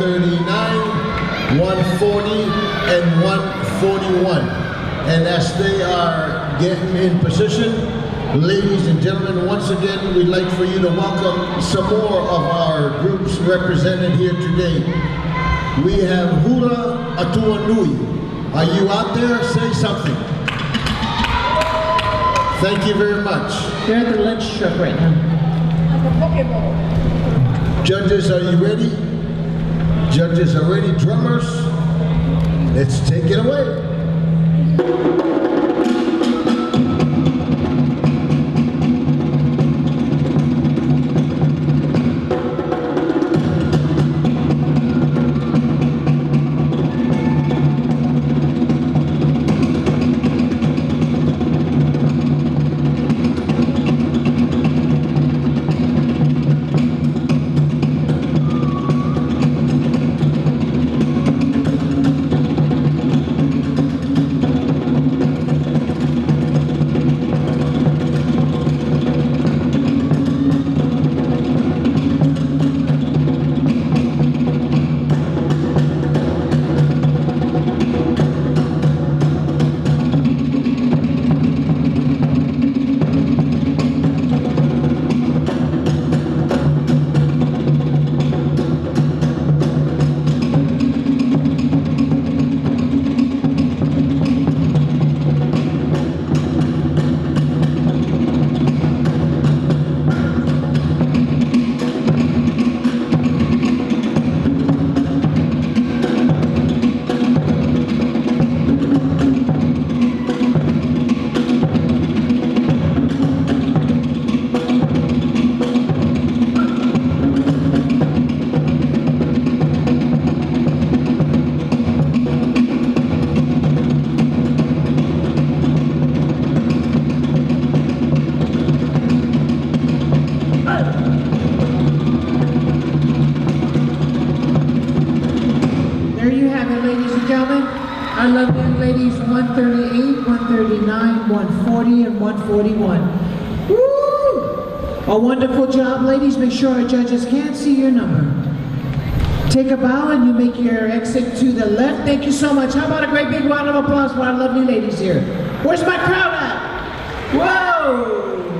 139, 140, and 141. And as they are getting in position, ladies and gentlemen, once again, we'd like for you to welcome some more of our groups represented here today. We have Hura Tahiti. Are you out there? Say something. Thank you very much. They're at the lunch truck right now. Judges, are you ready? Judges are ready. Drummers, let's take it away. Our lovely ladies, 138, 139, 140, and 141. Woo! A wonderful job, ladies. Make sure our judges can't see your number. Take a bow and you make your exit to the left. Thank you so much. How about a great big round of applause for our lovely ladies here? Where's my crowd at? Whoa!